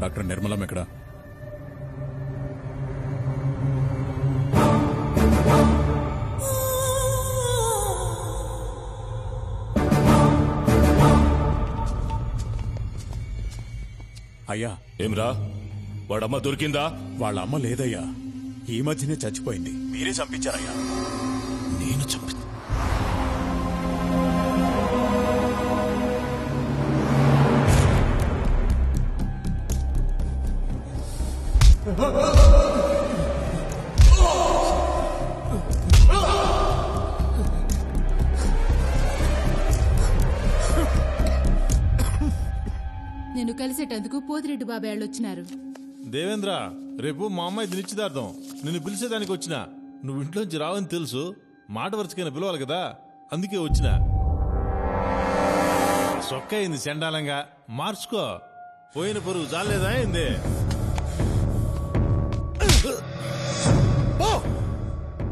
Doctor నిర్మలం ఎక్కడ? అయ్యా. ఏమ్రా, వాడమ్మ దొరికిందా? వాళ్ళ అమ్మ లేదయ్యా, ఈ మధ్యనే చచ్చిపోయింది. మీరే చంపించారయ్యా. నేను చంపి నేను కలిసేటందుకు పోతిరెడ్డి బాబాయ్ వచ్చినారు. దేవేంద్ర, రేపు మా అమ్మాయి నిశ్చితార్థం. నిన్ను పిలిచేదానికి వచ్చిన. నువ్వు ఇంట్లోంచి రావని తెలుసు, మాట వరుసకైనా పిలవాలి కదా, అందుకే వచ్చిన. సొక్క అయింది చండాలంగా, మార్చుకో. పోయిన పరువు జాలేదా అయింది.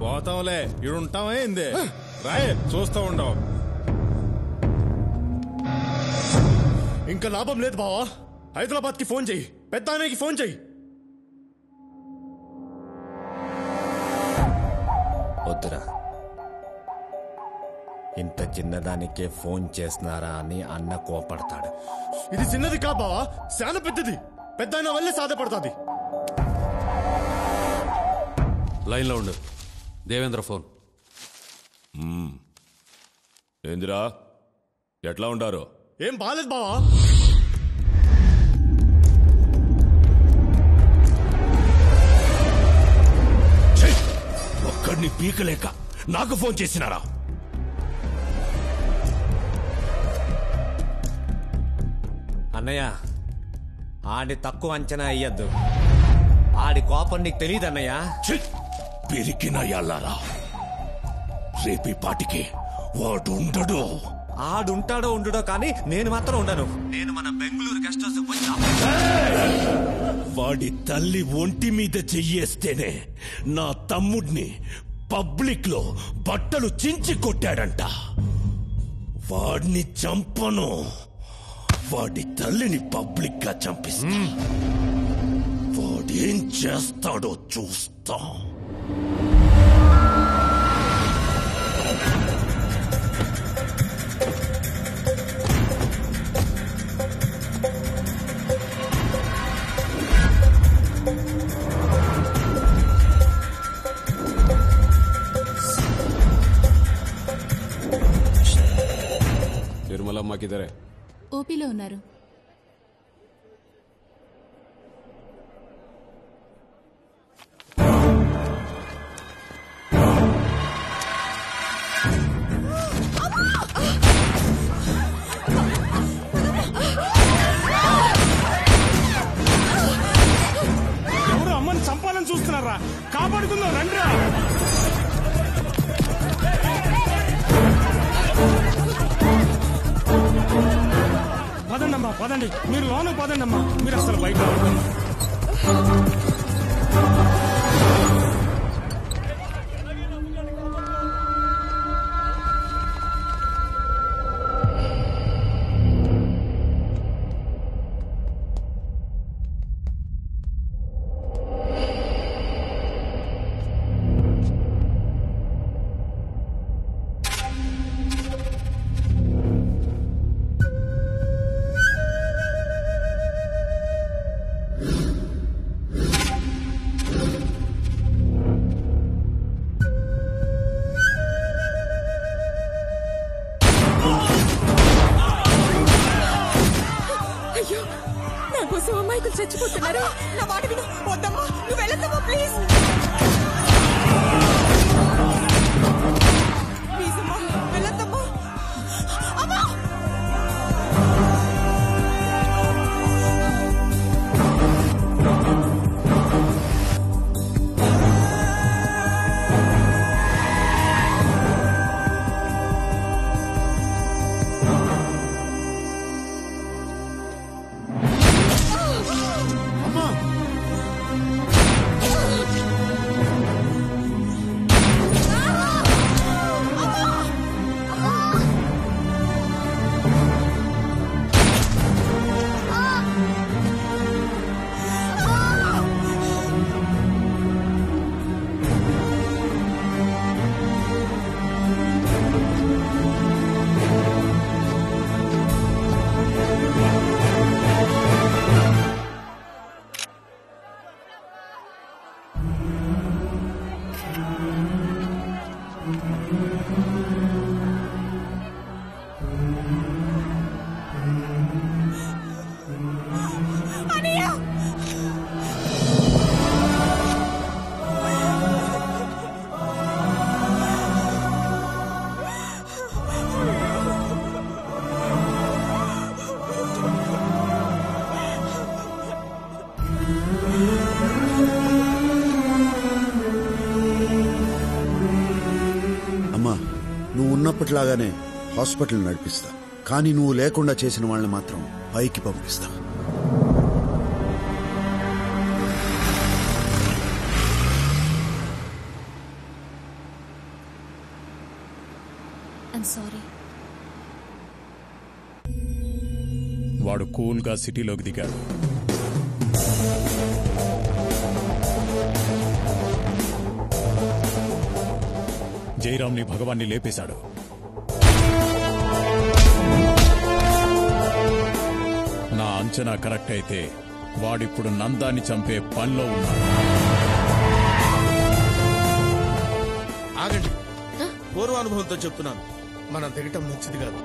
పోతాంలే, ఇడుంటావా అయింది. రాయ్, చూస్తా ఉండవు. ఇంకా లాభం లేదు బావా. హైదరాబాద్ కి ఫోన్ చెయ్యి, పెద్ద ఆయనకి ఫోన్ చెయ్యి. వద్దురా, ఇంత చిన్నదానికే ఫోన్ చేస్తున్నారా అని అన్న కోపడతాడు. ఇది చిన్నది కా బావా, చాలా పెద్దది. పెద్ద ఆయన వల్లే సాధపడుతుంది. లైన్లో ఉండు. దేవేంద్ర ఫోన్. ఏందిరా, ఎట్లా ఉండారు? ఏం బాలేదు బావా. ఒక్కడిని పీకలేక నాకు ఫోన్ చేసినారా? అన్నయ్య, ఆడి తక్కువ అంచనా అయ్యద్దు. ఆడి కోపం నీకు తెలియదు అన్నయ్య. పిరికిన ఎల్లారా, రేపీ పాటికి వాడు ఉండడు. ఆడుంటాడో ఉండడో కానీ నేను మాత్రం ఉండను. నేను మన బెంగళూరు గెస్ట్ హౌస్ పోయి వాడి తల్లి ఒంటి మీద చెయ్యేస్తేనే నా తమ్ముడిని పబ్లిక్ లో బట్టలు చించి కొట్టాడంట. వాడిని చంపను, వాడి తల్లిని పబ్లిక్ గా చంపిస్తా. వాడేం చేస్తాడో చూస్తా. నిర్మలమ్మ కిదరే? ఓపీలో ఉన్నారు. ఎవరు అమ్మని చంపాలని చూస్తున్నారా? కాపాడుకుందాం రండిరా. పదండమ్మా, పదండి. మీరు లోన పదండమ్మా, మీరు అసలు బయట. చచ్చిపోతున్నారు. నా మాట విను. వద్దమ్మా, నువ్వు వెళ్ళొద్దమ్మా, ప్లీజ్ ప్లీజ్ అమ్మా, వెళ్ళొద్దమ్మా. అమ్మా, నువ్వు ఉన్నప్పటిలాగానే హాస్పిటల్ నడిపిస్తా, కానీ నువ్వు లేకుండా చేసిన వాళ్ళని మాత్రం పైకి పంపిస్తా. వాడు కూల్గా సిటీలోకి దిగాడు. జయరామ్ని భగవాన్ని లేపేశాడు. నా అంచనా కరెక్ట్ అయితే వాడిప్పుడు నందాన్ని చంపే పనిలో ఉన్నాడు. ఆగండి, పూర్వానుభవంతో చెప్తున్నాను, మనం దిగటం మంచిది కాదు.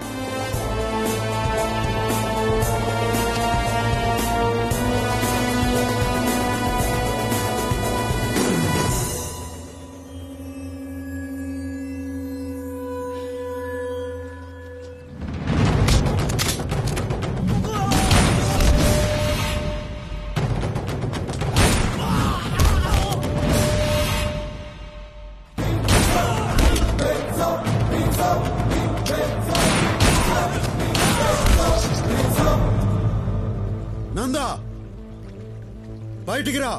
నందా, బయటికి రా.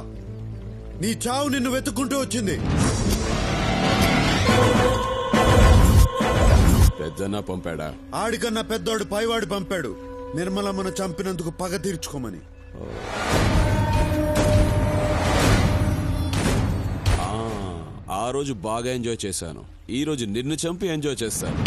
నీ చావు నిన్ను వెతుక్కుంటూ వచ్చింది. పెద్దన్న పంపాడా? ఆడికన్నా పెద్దోడు పైవాడు పంపాడు, నిర్మలమ్మను చంపినందుకు పగ తీర్చుకోమని. ఆ రోజు బాగా ఎంజాయ్ చేశాను, ఈ రోజు నిన్ను చంపి ఎంజాయ్ చేస్తాను.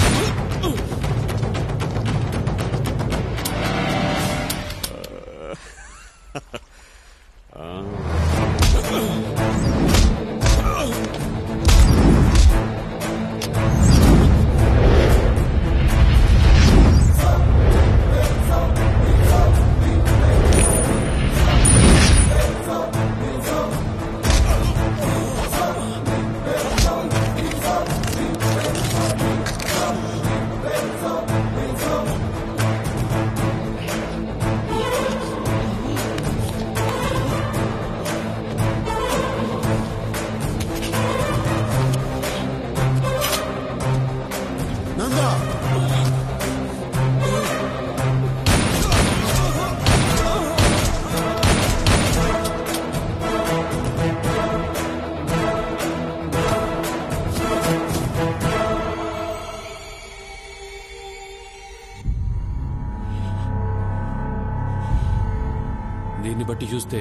దీన్ని బట్టి చూస్తే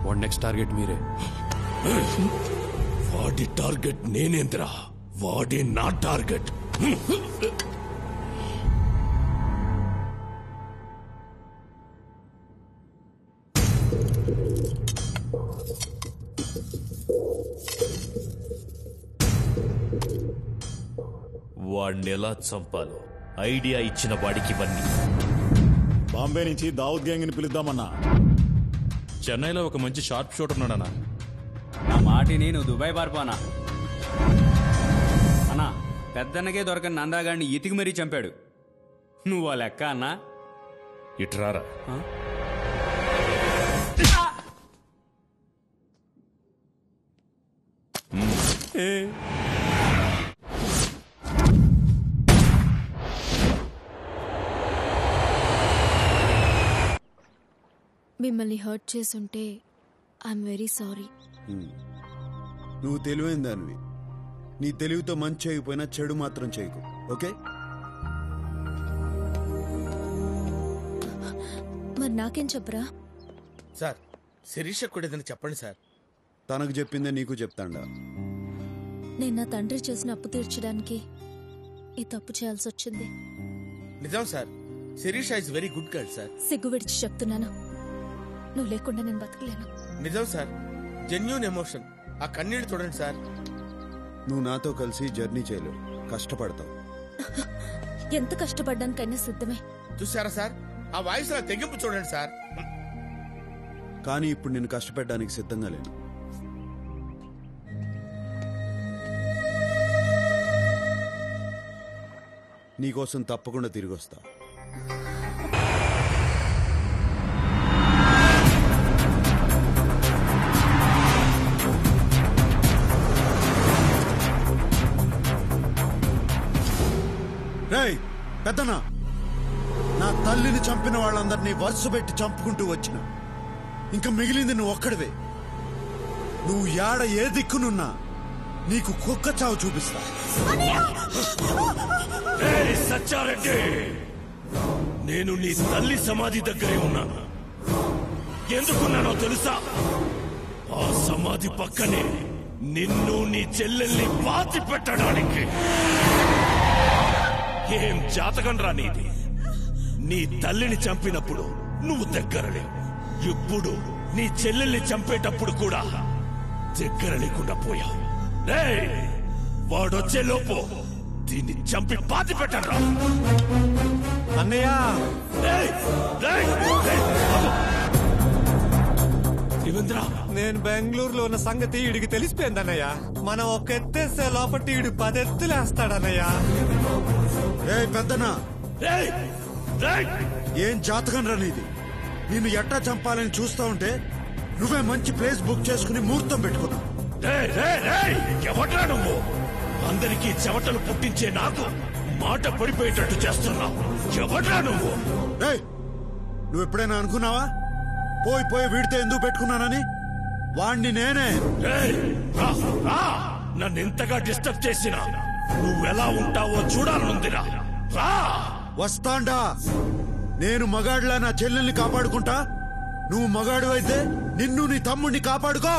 వాడి నెక్స్ట్ టార్గెట్ మీరే. వాడి టార్గెట్ నేనేంద్రా, వాడి నా టార్గెట్. వాడిని ఎలా చంపాలో ఐడియా ఇచ్చిన వాడికి ఇవన్నీ. బాంబే నుంచి దావుద్ గ్యాంగ్ ని పిలుద్దామన్నా. చెన్నైలో ఒక మంచి షార్ప్ షూటర్ ఉన్నాడన్నా. నా మాటిని నువ్వు దుబాయ్ పారిపోనా అన్నా. పెద్దన్నకే దొరకని నందాగాడిని ఇతికి మరీ చంపాడు. నువ్వు ఆ లెక్క అన్నా. ఇట్రారా. మిమ్మల్ని హర్ట్ చేసుంటే ఐఎమ్ వెరీ సారీ. నువ్వు తెలివైన దానివి. నీ తెలివితో మంచి చేయకపోయినా చెడు మాత్రం చేయకు, ఓకే? మరి నాకేం చెప్పరా? సార్, శిరీష కూడా ఏదైనా చెప్పండి సార్. తనకు చెప్పిందే నీకు చెప్తాండా. నేను నా తండ్రి చేసిన అప్పు తీర్చడానికి ఈ తప్పు చేయాల్సి వచ్చింది. నిజం sir, Shirisha is very good girl sir. సిగ్గు విడిచి చెప్తున్నాను, నువ్వు లేకుండా నేను బతకలేను. నిజం సార్, జెన్యూన్ ఎమోషన్. ఆ కన్నీళ్లు చూడండి సార్. నువ్వు నాతో కలిసి జర్నీ చేయలేవు, కష్టపడతావు. ఎంత కష్టపడ్డానికైనా సిద్ధమే. చూసారా సార్, ఆ వాయిస్ లో తెగింపు చూడండి సార్. కానీ ఇప్పుడు నేను కష్టపెట్టడానికి సిద్ధంగా లేను. నీకోసం తప్పకుండా తిరిగి వస్తా. రేయ్ పెద్దనా, నా తల్లిని చంపిన వాళ్ళందరినీ వరుస పెట్టి చంపుకుంటూ వచ్చిన. ఇంకా మిగిలింది నువ్వు ఒక్కడివే. నువ్వు ఏడ ఏ దిక్కునున్నా నీకు కుక్క చావు చూపిస్తా. సచ్చారెడ్డి, నేను నీ తల్లి సమాధి దగ్గరే ఉన్నాను. ఎందుకున్నానో తెలుసా? ఆ సమాధి పక్కనే నిన్ను నీ చెల్లెల్ని పాతి పెట్టడానికి. ఏం జాతకంరా నీది? నీ తల్లిని చంపినప్పుడు నువ్వు దగ్గరలే, ఇప్పుడు నీ చెల్లెల్ని చంపేటప్పుడు కూడా దగ్గర లేకుండా పోయావు. వాడొచ్చే లోపు దీన్ని చంపి పాతి పెట్టరా. అన్నయ్య, నేను బెంగళూరులో ఉన్న సంగతి ఈడికి తెలిసిపోయింది అన్నయ్య. మనం ఒక ఎత్తేస్తే లోపటి ఈడు 10 ఎత్తులేస్తాడన్నయ్య. పెద్దనా, ఏం జాతకం రా నీది? నిన్ను ఎట్టా చంపాలని చూస్తా ఉంటే నువ్వే మంచి ప్లేస్ బుక్ చేసుకుని ముహూర్తం పెట్టుకున్నావు. ఎవట్రా నువ్వు? అందరికీ చెమటలు పుట్టించే నాకు మాట పడిపోయేటట్టు చేస్తున్నావు. ఎవట్రా నువ్వు? నువ్వు ఎప్పుడైనా అనుకున్నావా పోయి పోయి వీడితో ఎందుకు పెట్టుకున్నానని? వాణ్ణి నేనే. నన్ను ఎంతగా డిస్టర్బ్ చేసినా నువ్వెలా ఉంటావో చూడాలనుందిరా. వస్తాండా. నేను మగాడిలా నా చెల్లెల్ని కాపాడుకుంటా, నువ్వు మగాడు అయితే నిన్ను నీ తమ్ముడిని కాపాడుకో.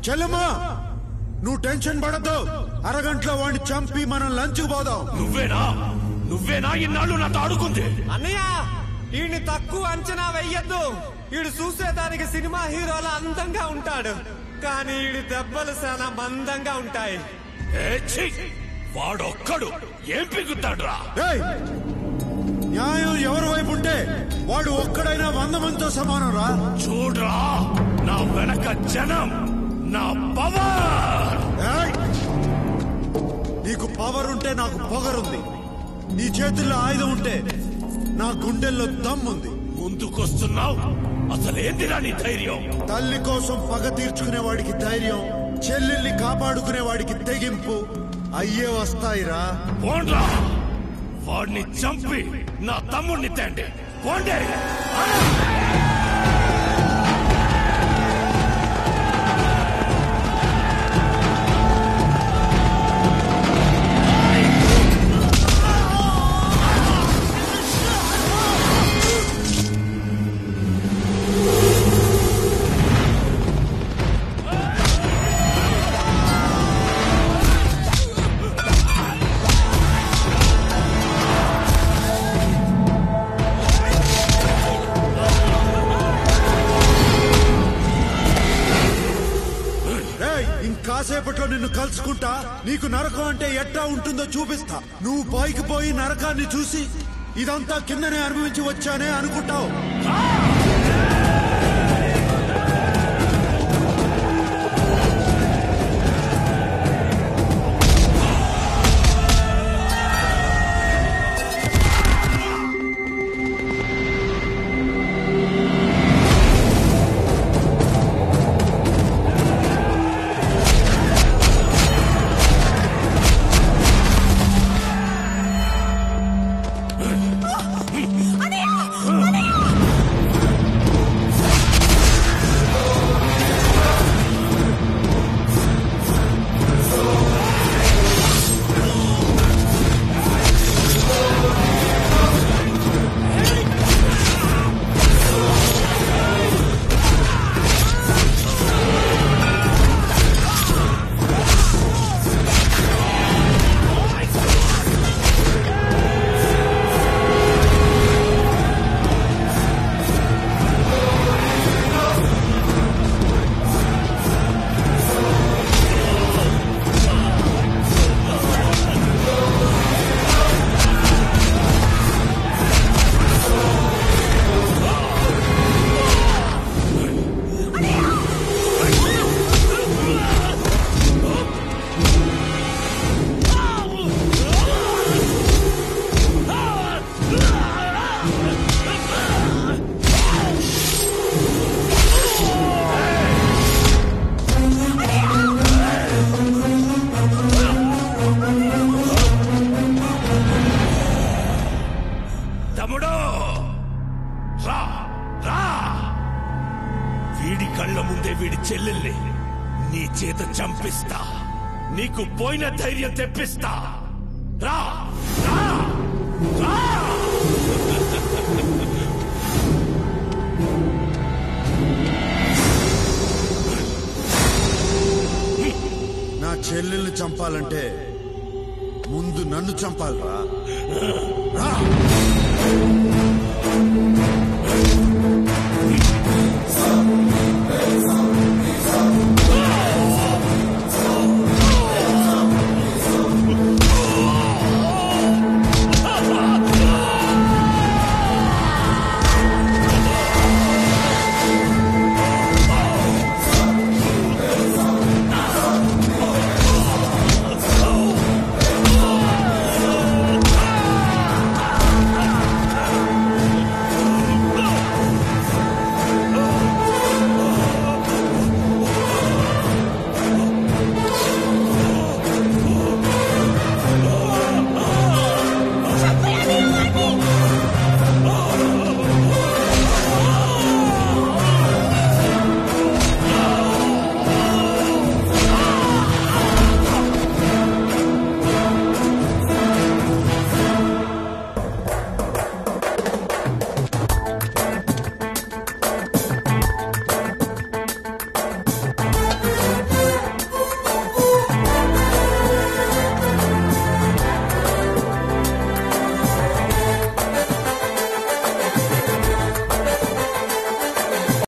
చెల్లమ్మా, నువ్వు టెన్షన్ పడద్దు. అరగంటలో వాడిని చంపి మనం లంచ్ కు పోదాం. నువ్వేనా ఇన్నాళ్ళు నాతో ఆడుకుంది? అన్నయ్య, ఈయన్ని తక్కువ అంచనా వెయ్యొద్దు. ఈడు చూసేదానికి సినిమా హీరోల అందంగా ఉంటాడు, కానీ ఈడి దెబ్బలు చాలా మందంగా ఉంటాయి. వాడొక్కడు ఏం పిగుతాడ్రా? న్యాయం ఎవరి వైపు ఉంటే వాడు ఒక్కడైనా 100 మందితో సమానం రా. చూడ్రా, నా వెనక జనం, నా పవర్. నీకు పవర్ ఉంటే నాకు పొగరుంది. నీ చేతుల్లో ఆయుధం ఉంటే నా గుండెల్లో దమ్ముంది. ముందుకొస్తున్నావు, అసలేందిరా నీ ధైర్యం? తల్లి కోసం పగ తీర్చుకునే వాడికి ధైర్యం, చెల్లెల్ని కాపాడుకునే వాడికి తెగింపు అయ్యే వస్తాయిరా. పోండ్రా, వాడిని చంపి నా తమ్ముడిని తండి. పోండి. కాసేపట్లో నిన్ను కలుసుకుంటా. నీకు నరకం అంటే ఎట్టా ఉంటుందో చూపిస్తా. నువ్వు పైకి పోయి నరకాన్ని చూసి ఇదంతా కిందనే అనుభవించి వచ్చానే అనుకుంటావు. నీ చేత చంపిస్తా, నీకు పోయిన ధైర్యం తెప్పిస్తా. రా రా రా. నా చెల్లెల్ని చంపాలంటే ముందు నన్ను చంపాలిరా. రా.